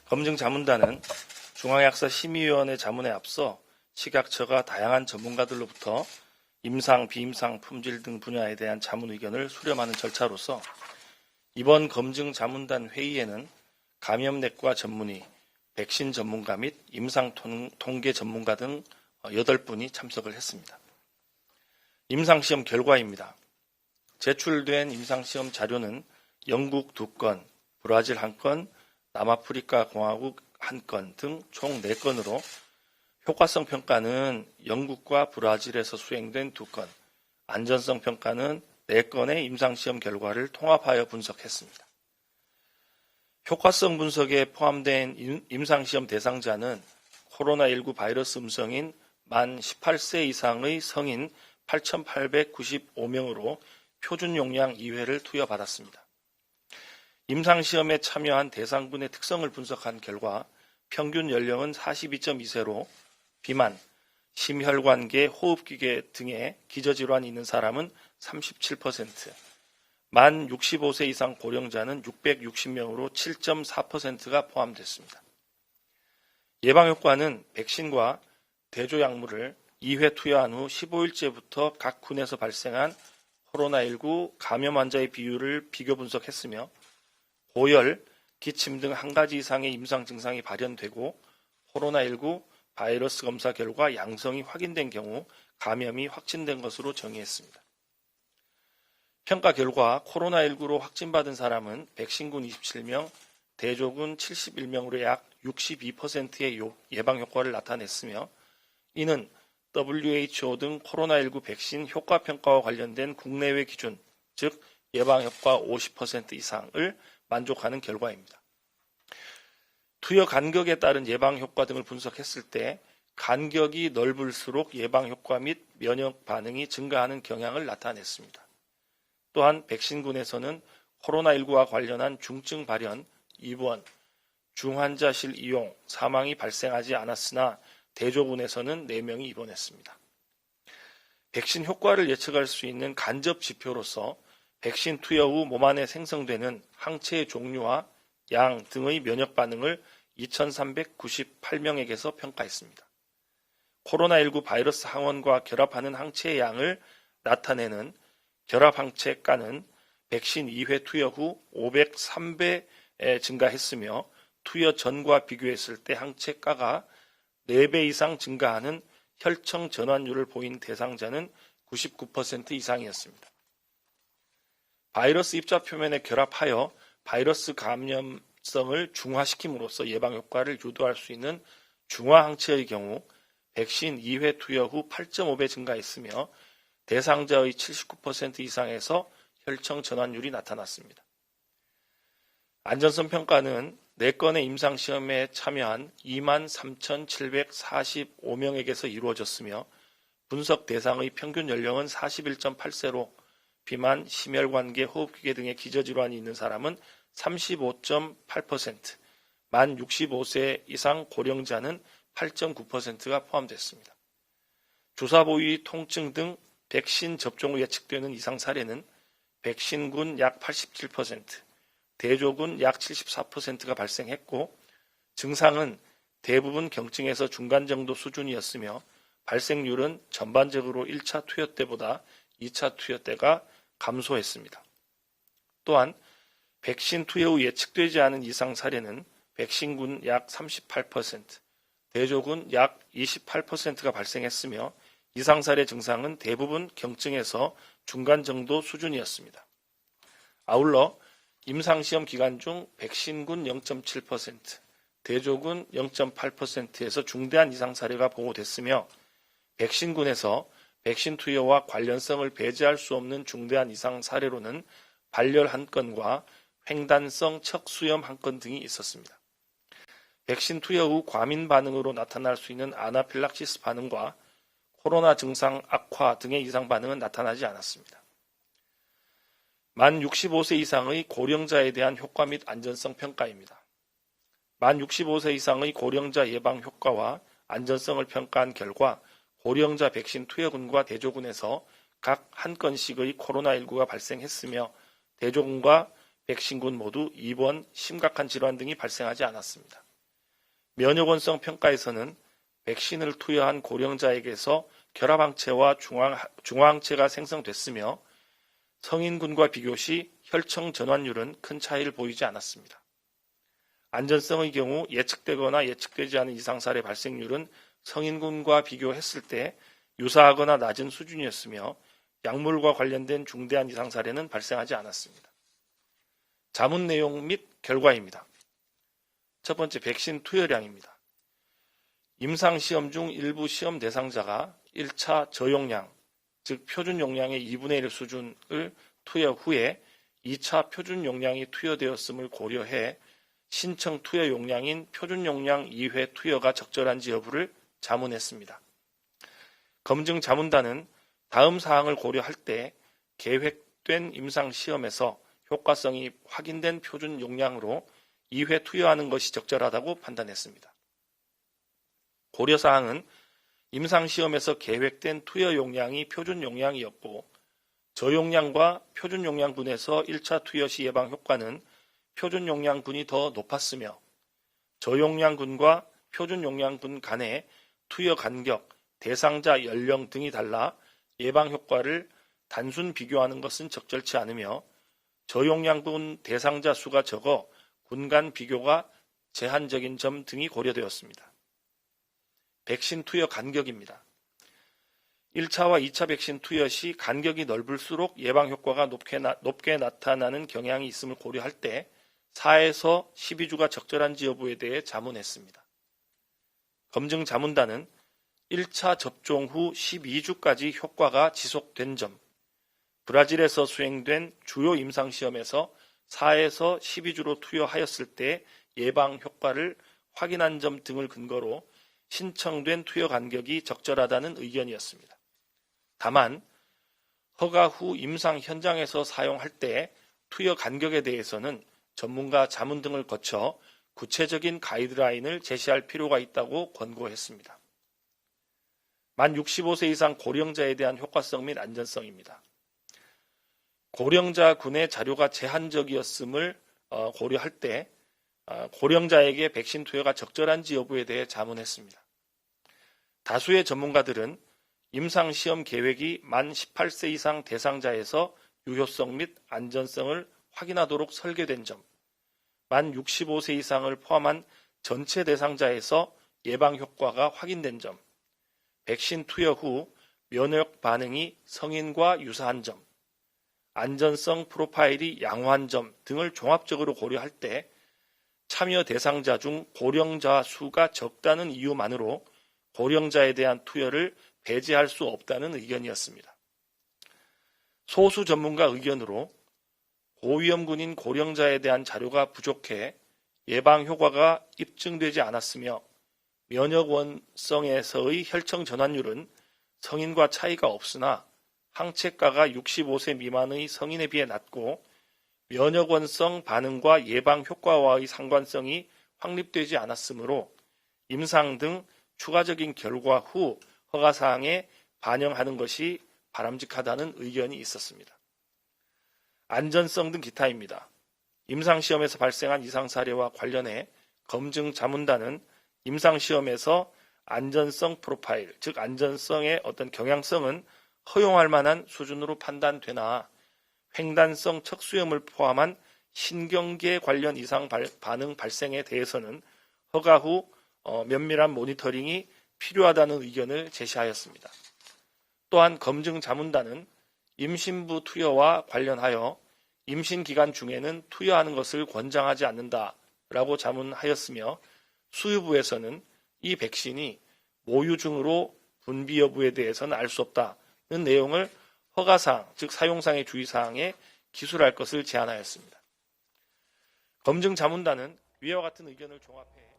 검증자문단은 중앙약사심의위원회 자문에 앞서 식약처가 다양한 전문가들로부터 임상, 비임상, 품질 등 분야에 대한 자문 의견을 수렴하는 절차로서 이번 검증자문단 회의에는 감염내과 전문의, 백신 전문가 및 임상 통계 전문가 등 8분이 참석을 했습니다. 임상시험 결과입니다. 제출된 임상시험 자료는 영국 2건, 브라질 1건, 남아프리카 공화국 1건 등 총 4건으로 효과성 평가는 영국과 브라질에서 수행된 2건, 안전성 평가는 4건의 임상시험 결과를 통합하여 분석했습니다. 효과성 분석에 포함된 임상시험 대상자는 코로나19 바이러스 음성인 만 18세 이상의 성인 8,895명으로 표준 용량 2회를 투여받았습니다. 임상시험에 참여한 대상군의 특성을 분석한 결과 평균 연령은 42.2세로 비만, 심혈관계, 호흡기계 등의 기저질환이 있는 사람은 37%, 만 65세 이상 고령자는 660명으로 7.4%가 포함됐습니다. 예방효과는 백신과 대조약물을 2회 투여한 후 15일째부터 각 군에서 발생한 코로나19 감염 환자의 비율을 비교 분석했으며 고열, 기침 등 한 가지 이상의 임상 증상이 발현되고 코로나19 바이러스 검사 결과 양성이 확인된 경우 감염이 확진된 것으로 정의했습니다. 평가 결과 코로나19로 확진받은 사람은 백신군 27명, 대조군 71명으로 약 62%의 예방효과를 나타냈으며 이는 WHO 등 코로나19 백신 효과평가와 관련된 국내외 기준, 즉 예방효과 50% 이상을 만족하는 결과입니다. 투여 간격에 따른 예방효과 등을 분석했을 때 간격이 넓을수록 예방효과 및 면역 반응이 증가하는 경향을 나타냈습니다. 또한 백신군에서는 코로나19와 관련한 중증 발현, 입원, 중환자실 이용, 사망이 발생하지 않았으나 대조군에서는 4명이 입원했습니다. 백신 효과를 예측할 수 있는 간접 지표로서 백신 투여 후 몸 안에 생성되는 항체의 종류와 양 등의 면역 반응을 2,398명에게서 평가했습니다. 코로나19 바이러스 항원과 결합하는 항체의 양을 나타내는 결합항체가는 백신 2회 투여 후 503배 증가했으며 투여 전과 비교했을 때 항체가가 4배 이상 증가하는 혈청 전환율을 보인 대상자는 99% 이상이었습니다. 바이러스 입자 표면에 결합하여 바이러스 감염성을 중화시킴으로써 예방효과를 유도할 수 있는 중화항체의 경우 백신 2회 투여 후 8.5배 증가했으며 대상자의 79% 이상에서 혈청 전환율이 나타났습니다. 안전성 평가는 4건의 임상시험에 참여한 23,745명에게서 이루어졌으며 분석 대상의 평균 연령은 41.8세로 비만, 심혈관계, 호흡기계 등의 기저질환이 있는 사람은 35.8%, 만 65세 이상 고령자는 8.9%가 포함됐습니다. 주사 부위 통증 등 백신 접종 후 예측되는 이상 사례는 백신군 약 87%, 대조군 약 74%가 발생했고 증상은 대부분 경증에서 중간 정도 수준이었으며 발생률은 전반적으로 1차 투여 때보다 2차 투여 때가 감소했습니다. 또한 백신 투여 후 예측되지 않은 이상 사례는 백신군 약 38%, 대조군 약 28%가 발생했으며 이상 사례 증상은 대부분 경증에서 중간 정도 수준이었습니다. 아울러 임상시험 기간 중 백신군 0.7%, 대조군 0.8%에서 중대한 이상 사례가 보고됐으며 백신군에서 백신 투여와 관련성을 배제할 수 없는 중대한 이상 사례로는 발열 1건과 횡단성 척수염 1건 등이 있었습니다. 백신 투여 후 과민 반응으로 나타날 수 있는 아나필락시스 반응과 코로나 증상 악화 등의 이상 반응은 나타나지 않았습니다. 만 65세 이상의 고령자에 대한 효과 및 안전성 평가입니다. 만 65세 이상의 고령자 예방 효과와 안전성을 평가한 결과 고령자 백신 투여군과 대조군에서 각 한 건씩의 코로나19가 발생했으며 대조군과 백신군 모두 입원, 심각한 질환 등이 발생하지 않았습니다. 면역원성 평가에서는 백신을 투여한 고령자에게서 결합항체와 중화항체가 생성됐으며 성인군과 비교 시 혈청 전환율은 큰 차이를 보이지 않았습니다. 안전성의 경우 예측되거나 예측되지 않은 이상 사례 발생률은 성인군과 비교했을 때 유사하거나 낮은 수준이었으며 약물과 관련된 중대한 이상 사례는 발생하지 않았습니다. 자문 내용 및 결과입니다. 첫 번째, 백신 투여량입니다. 임상시험 중 일부 시험 대상자가 1차 저용량, 즉 표준 용량의 2분의 1 수준을 투여 후에 2차 표준 용량이 투여되었음을 고려해 신청 투여 용량인 표준 용량 2회 투여가 적절한지 여부를 자문했습니다. 검증 자문단은 다음 사항을 고려할 때 계획된 임상시험에서 효과성이 확인된 표준 용량으로 2회 투여하는 것이 적절하다고 판단했습니다. 고려사항은 임상시험에서 계획된 투여 용량이 표준 용량이었고 저용량과 표준 용량군에서 1차 투여 시 예방 효과는 표준 용량군이 더 높았으며 저용량군과 표준 용량군 간의 투여 간격, 대상자 연령 등이 달라 예방 효과를 단순 비교하는 것은 적절치 않으며 저용량군 대상자 수가 적어 군 간 비교가 제한적인 점 등이 고려되었습니다. 백신 투여 간격입니다. 1차와 2차 백신 투여 시 간격이 넓을수록 예방 효과가 높게 나타나는 경향이 있음을 고려할 때 4에서 12주가 적절한지 여부에 대해 자문했습니다. 검증 자문단은 1차 접종 후 12주까지 효과가 지속된 점, 브라질에서 수행된 주요 임상시험에서 4에서 12주로 투여하였을 때 예방 효과를 확인한 점 등을 근거로 신청된 투여 간격이 적절하다는 의견이었습니다. 다만 허가 후 임상 현장에서 사용할 때 투여 간격에 대해서는 전문가 자문 등을 거쳐 구체적인 가이드라인을 제시할 필요가 있다고 권고했습니다. 만 65세 이상 고령자에 대한 효과성 및 안전성입니다. 고령자 군의 자료가 제한적이었음을 고려할 때 고령자에게 백신 투여가 적절한지 여부에 대해 자문했습니다. 다수의 전문가들은 임상시험 계획이 만 18세 이상 대상자에서 유효성 및 안전성을 확인하도록 설계된 점, 만 65세 이상을 포함한 전체 대상자에서 예방 효과가 확인된 점, 백신 투여 후 면역 반응이 성인과 유사한 점, 안전성 프로파일이 양호한 점 등을 종합적으로 고려할 때 참여 대상자 중 고령자 수가 적다는 이유만으로 고령자에 대한 투여를 배제할 수 없다는 의견이었습니다. 소수 전문가 의견으로 고위험군인 고령자에 대한 자료가 부족해 예방 효과가 입증되지 않았으며 면역원성에서의 혈청 전환율은 성인과 차이가 없으나 항체가가 65세 미만의 성인에 비해 낮고 면역원성 반응과 예방 효과와의 상관성이 확립되지 않았으므로 임상 등 추가적인 결과 후 허가사항에 반영하는 것이 바람직하다는 의견이 있었습니다. 안전성 등 기타입니다. 임상시험에서 발생한 이상 사례와 관련해 검증 자문단은 임상시험에서 안전성 프로파일, 즉 안전성의 어떤 경향성은 허용할 만한 수준으로 판단되나 횡단성 척수염을 포함한 신경계 관련 이상 반응 발생에 대해서는 허가 후 면밀한 모니터링이 필요하다는 의견을 제시하였습니다. 또한 검증 자문단은 임신부 투여와 관련하여 임신 기간 중에는 투여하는 것을 권장하지 않는다라고 자문하였으며 수유부에서는 이 백신이 모유 중으로 분비 여부에 대해서는 알 수 없다는 내용을 허가사항, 즉 사용상의 주의사항에 기술할 것을 제안하였습니다. 검증 자문단은 위와 같은 의견을 종합해